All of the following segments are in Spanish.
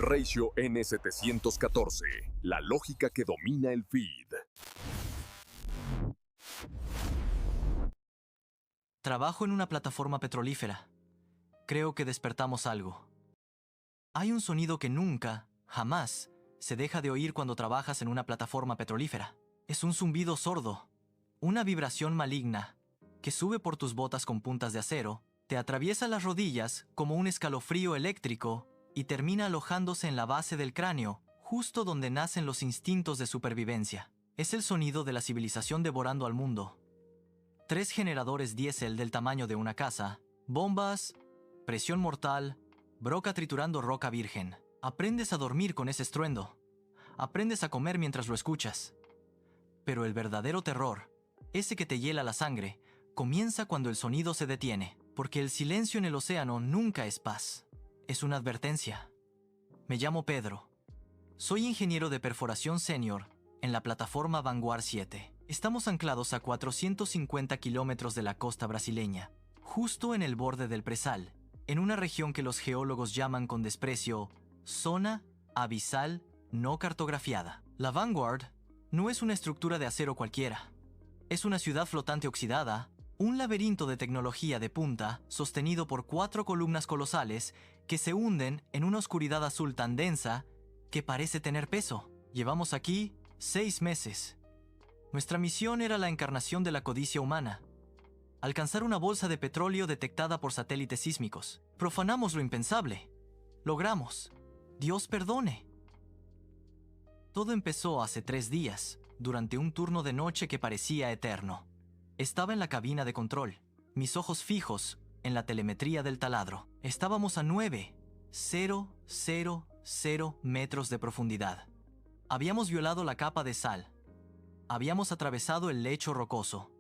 Ratio N714, la lógica que domina el feed. Trabajo en una plataforma petrolífera. Creo que despertamos algo. Hay un sonido que nunca, jamás, se deja de oír cuando trabajas en una plataforma petrolífera. Es un zumbido sordo, una vibración maligna, que sube por tus botas con puntas de acero, te atraviesa las rodillas como un escalofrío eléctrico y termina alojándose en la base del cráneo, justo donde nacen los instintos de supervivencia. Es el sonido de la civilización devorando al mundo. 3 generadores diésel del tamaño de una casa, bombas, presión mortal, broca triturando roca virgen. Aprendes a dormir con ese estruendo. Aprendes a comer mientras lo escuchas. Pero el verdadero terror, ese que te hiela la sangre, comienza cuando el sonido se detiene, porque el silencio en el océano nunca es paz. Es una advertencia. Me llamo Pedro. Soy ingeniero de perforación senior en la plataforma Vanguard 7. Estamos anclados a 450 kilómetros de la costa brasileña, justo en el borde del Presal, en una región que los geólogos llaman con desprecio zona abisal no cartografiada. La Vanguard no es una estructura de acero cualquiera. Es una ciudad flotante oxidada, un laberinto de tecnología de punta sostenido por 4 columnas colosales que se hunden en una oscuridad azul tan densa que parece tener peso. Llevamos aquí 6 meses. Nuestra misión era la encarnación de la codicia humana. Alcanzar una bolsa de petróleo detectada por satélites sísmicos. Profanamos lo impensable. Logramos. Dios perdone. Todo empezó hace 3 días, durante un turno de noche que parecía eterno. Estaba en la cabina de control, mis ojos fijos en la telemetría del taladro. Estábamos a 9,000 metros de profundidad. Habíamos violado la capa de sal. Habíamos atravesado el lecho rocoso.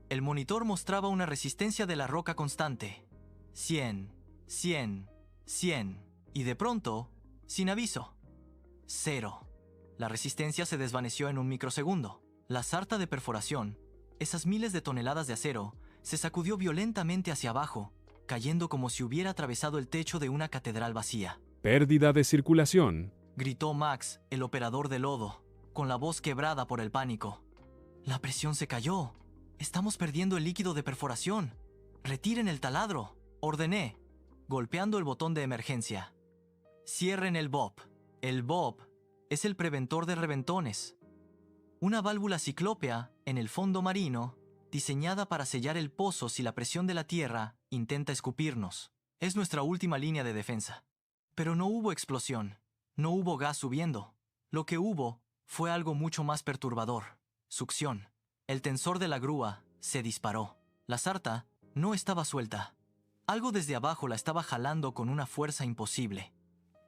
El monitor mostraba una resistencia de la roca constante. 100, 100, 100. Y de pronto, sin aviso, 0. La resistencia se desvaneció en un microsegundo. La sarta de perforación, esas miles de toneladas de acero, se sacudió violentamente hacia abajo, cayendo como si hubiera atravesado el techo de una catedral vacía. Pérdida de circulación. Gritó Max, el operador de lodo, con la voz quebrada por el pánico. La presión se cayó. Estamos perdiendo el líquido de perforación. Retiren el taladro. Ordené, golpeando el botón de emergencia. Cierren el BOP. El BOP es el preventor de reventones. Una válvula ciclópea en el fondo marino, diseñada para sellar el pozo si la presión de la tierra intenta escupirnos. Es nuestra última línea de defensa. Pero no hubo explosión. No hubo gas subiendo. Lo que hubo fue algo mucho más perturbador. Succión. El tensor de la grúa se disparó. La sarta no estaba suelta. Algo desde abajo la estaba jalando con una fuerza imposible.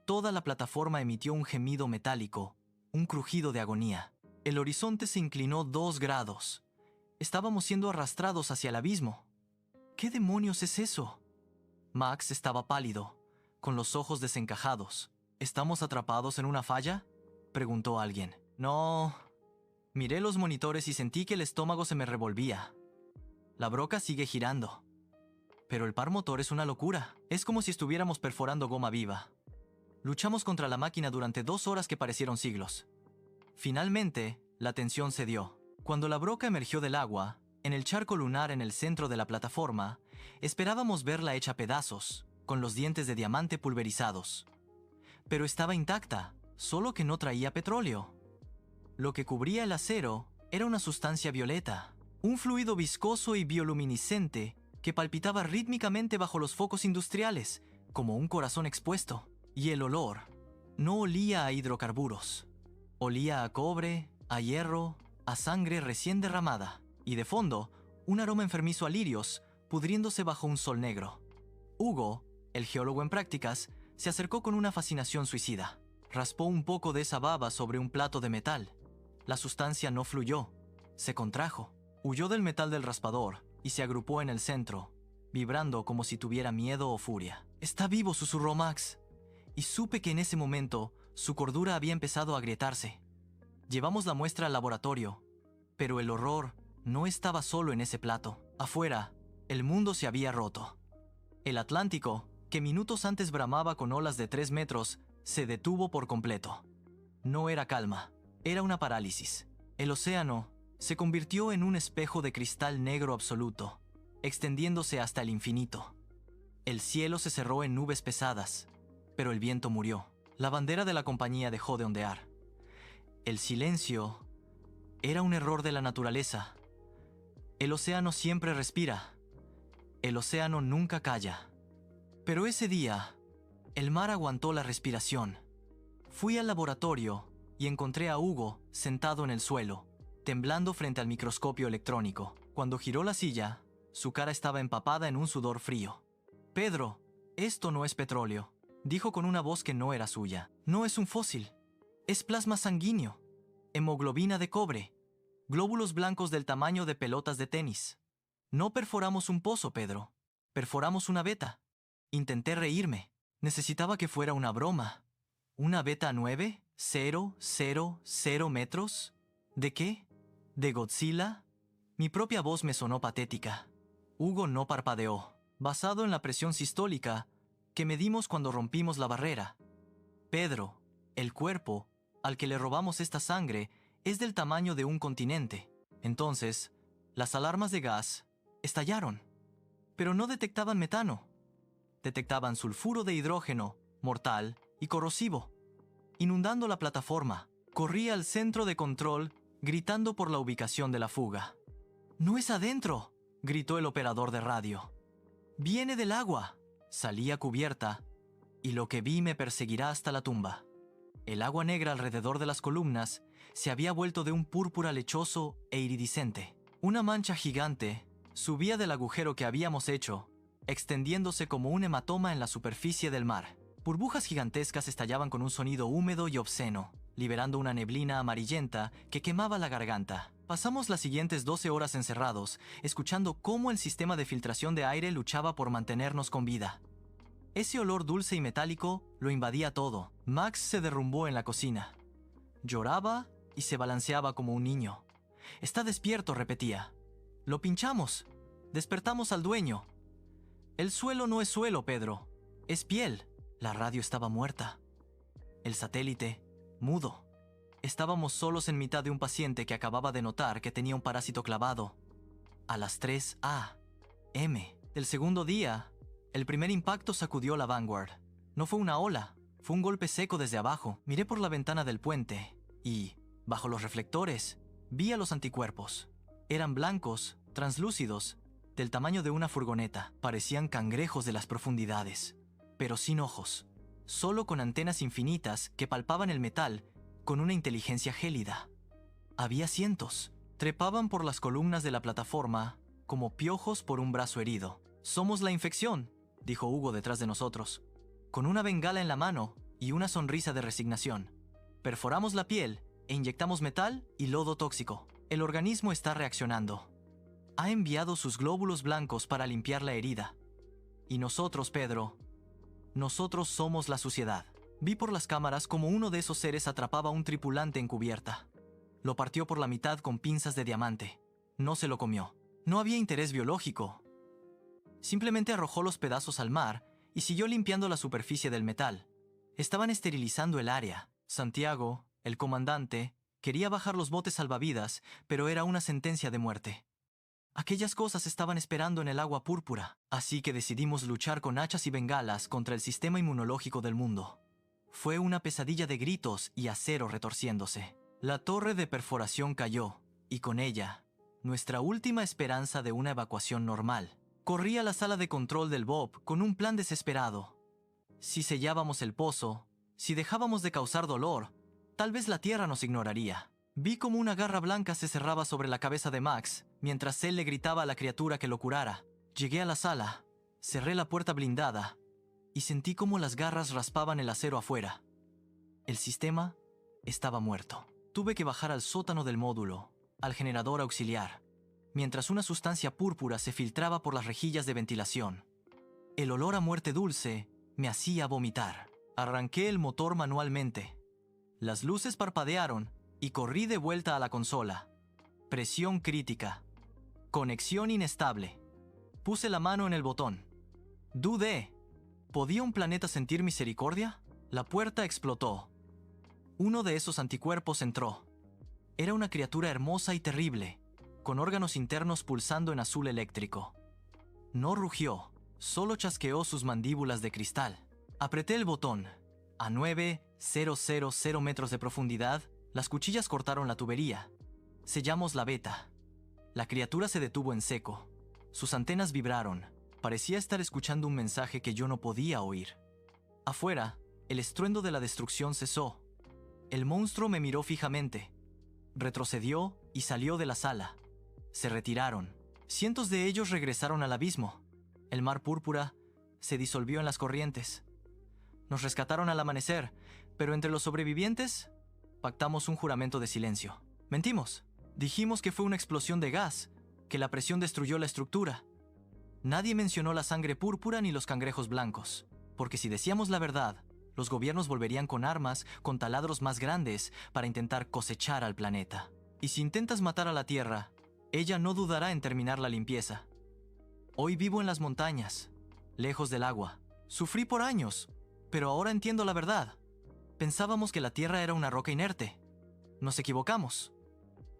Toda la plataforma emitió un gemido metálico, un crujido de agonía. El horizonte se inclinó 2 grados. Estábamos siendo arrastrados hacia el abismo. ¿Qué demonios es eso? Max estaba pálido, con los ojos desencajados. ¿Estamos atrapados en una falla?, preguntó alguien. No. Miré los monitores y sentí que el estómago se me revolvía. La broca sigue girando. Pero el par motor es una locura. Es como si estuviéramos perforando goma viva. Luchamos contra la máquina durante 2 horas que parecieron siglos. Finalmente, la tensión cedió. Cuando la broca emergió del agua, en el charco lunar en el centro de la plataforma, esperábamos verla hecha pedazos, con los dientes de diamante pulverizados. Pero estaba intacta, solo que no traía petróleo. Lo que cubría el acero era una sustancia violeta, un fluido viscoso y bioluminiscente que palpitaba rítmicamente bajo los focos industriales, como un corazón expuesto. Y el olor no olía a hidrocarburos. Olía a cobre, a hierro, a sangre recién derramada. Y de fondo, un aroma enfermizo a lirios, pudriéndose bajo un sol negro. Hugo, el geólogo en prácticas, se acercó con una fascinación suicida. Raspó un poco de esa baba sobre un plato de metal. La sustancia no fluyó, se contrajo. Huyó del metal del raspador y se agrupó en el centro, vibrando como si tuviera miedo o furia. «Está vivo», susurró Max. Y supe que en ese momento su cordura había empezado a agrietarse. Llevamos la muestra al laboratorio, pero el horror no estaba solo en ese plato. Afuera, el mundo se había roto. El Atlántico, que minutos antes bramaba con olas de 3 metros, se detuvo por completo. No era calma, era una parálisis. El océano se convirtió en un espejo de cristal negro absoluto, extendiéndose hasta el infinito. El cielo se cerró en nubes pesadas, pero el viento murió. La bandera de la compañía dejó de ondear. El silencio era un error de la naturaleza. El océano siempre respira. El océano nunca calla. Pero ese día, el mar aguantó la respiración. Fui al laboratorio y encontré a Hugo sentado en el suelo, temblando frente al microscopio electrónico. Cuando giró la silla, su cara estaba empapada en un sudor frío. «Pedro, esto no es petróleo», dijo con una voz que no era suya. «No es un fósil. Es plasma sanguíneo, hemoglobina de cobre, glóbulos blancos del tamaño de pelotas de tenis. No perforamos un pozo, Pedro. Perforamos una veta». Intenté reírme. Necesitaba que fuera una broma. ¿Una beta 9? ¿000 metros? ¿De qué? ¿De Godzilla? Mi propia voz me sonó patética. Hugo no parpadeó, basado en la presión sistólica que medimos cuando rompimos la barrera. «Pedro, el cuerpo al que le robamos esta sangre es del tamaño de un continente». Entonces, las alarmas de gas estallaron, pero no detectaban metano. Detectaban sulfuro de hidrógeno, mortal y corrosivo. Inundando la plataforma, corrí al centro de control gritando por la ubicación de la fuga. «¡No es adentro!», gritó el operador de radio. «Viene del agua». Salí a cubierta y lo que vi me perseguirá hasta la tumba. El agua negra alrededor de las columnas se había vuelto de un púrpura lechoso e iridiscente. Una mancha gigante subía del agujero que habíamos hecho, extendiéndose como un hematoma en la superficie del mar. Burbujas gigantescas estallaban con un sonido húmedo y obsceno, liberando una neblina amarillenta que quemaba la garganta. Pasamos las siguientes 12 horas encerrados, escuchando cómo el sistema de filtración de aire luchaba por mantenernos con vida. Ese olor dulce y metálico lo invadía todo. Max se derrumbó en la cocina. Lloraba y se balanceaba como un niño. «Está despierto», repetía. «Lo pinchamos. Despertamos al dueño». «El suelo no es suelo, Pedro. Es piel». La radio estaba muerta. El satélite, mudo. Estábamos solos en mitad de un paciente que acababa de notar que tenía un parásito clavado. A las 3 a.m. del segundo día, el primer impacto sacudió la Vanguard. No fue una ola, fue un golpe seco desde abajo. Miré por la ventana del puente y, bajo los reflectores, vi a los anticuerpos. Eran blancos, translúcidos, del tamaño de una furgoneta. Parecían cangrejos de las profundidades, pero sin ojos, solo con antenas infinitas que palpaban el metal con una inteligencia gélida. Había cientos. Trepaban por las columnas de la plataforma como piojos por un brazo herido. «Somos la infección», dijo Hugo detrás de nosotros, con una bengala en la mano y una sonrisa de resignación. «Perforamos la piel e inyectamos metal y lodo tóxico. El organismo está reaccionando. Ha enviado sus glóbulos blancos para limpiar la herida. Y nosotros, Pedro, nosotros somos la suciedad». Vi por las cámaras como uno de esos seres atrapaba a un tripulante en cubierta. Lo partió por la mitad con pinzas de diamante. No se lo comió. No había interés biológico. Simplemente arrojó los pedazos al mar y siguió limpiando la superficie del metal. Estaban esterilizando el área. Santiago, el comandante, quería bajar los botes salvavidas, pero era una sentencia de muerte. Aquellas cosas estaban esperando en el agua púrpura, así que decidimos luchar con hachas y bengalas contra el sistema inmunológico del mundo. Fue una pesadilla de gritos y acero retorciéndose. La torre de perforación cayó, y con ella, nuestra última esperanza de una evacuación normal. Corrí a la sala de control del Bob con un plan desesperado. Si sellábamos el pozo, si dejábamos de causar dolor, tal vez la Tierra nos ignoraría. Vi como una garra blanca se cerraba sobre la cabeza de Max, mientras él le gritaba a la criatura que lo curara. Llegué a la sala, cerré la puerta blindada, y sentí como las garras raspaban el acero afuera. El sistema estaba muerto. Tuve que bajar al sótano del módulo, al generador auxiliar, mientras una sustancia púrpura se filtraba por las rejillas de ventilación. El olor a muerte dulce me hacía vomitar. Arranqué el motor manualmente. Las luces parpadearon y corrí de vuelta a la consola. Presión crítica. Conexión inestable. Puse la mano en el botón. Dudé. ¿Podía un planeta sentir misericordia? La puerta explotó. Uno de esos anticuerpos entró. Era una criatura hermosa y terrible, con órganos internos pulsando en azul eléctrico. No rugió, solo chasqueó sus mandíbulas de cristal. Apreté el botón. A 9,000 metros de profundidad, las cuchillas cortaron la tubería. Sellamos la veta. La criatura se detuvo en seco. Sus antenas vibraron. Parecía estar escuchando un mensaje que yo no podía oír. Afuera, el estruendo de la destrucción cesó. El monstruo me miró fijamente. Retrocedió y salió de la sala. Se retiraron. Cientos de ellos regresaron al abismo. El mar púrpura se disolvió en las corrientes. Nos rescataron al amanecer, pero entre los sobrevivientes pactamos un juramento de silencio. Mentimos. Dijimos que fue una explosión de gas, que la presión destruyó la estructura. Nadie mencionó la sangre púrpura ni los cangrejos blancos, porque si decíamos la verdad, los gobiernos volverían con armas, con taladros más grandes, para intentar cosechar al planeta. Y si intentas matar a la Tierra, ella no dudará en terminar la limpieza. Hoy vivo en las montañas, lejos del agua. Sufrí por años, pero ahora entiendo la verdad. Pensábamos que la Tierra era una roca inerte. Nos equivocamos.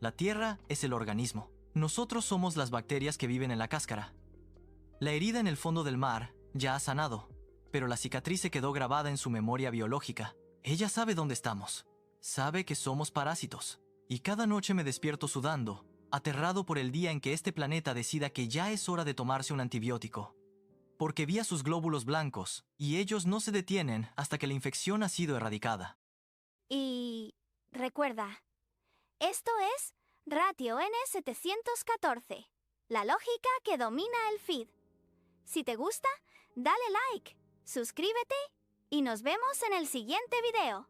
La Tierra es el organismo. Nosotros somos las bacterias que viven en la cáscara. La herida en el fondo del mar ya ha sanado, pero la cicatriz se quedó grabada en su memoria biológica. Ella sabe dónde estamos. Sabe que somos parásitos. Y cada noche me despierto sudando, aterrado por el día en que este planeta decida que ya es hora de tomarse un antibiótico. Porque vi a sus glóbulos blancos, y ellos no se detienen hasta que la infección ha sido erradicada. Y recuerda, esto es Ratio N714, la lógica que domina el feed. Si te gusta, dale like, suscríbete y nos vemos en el siguiente video.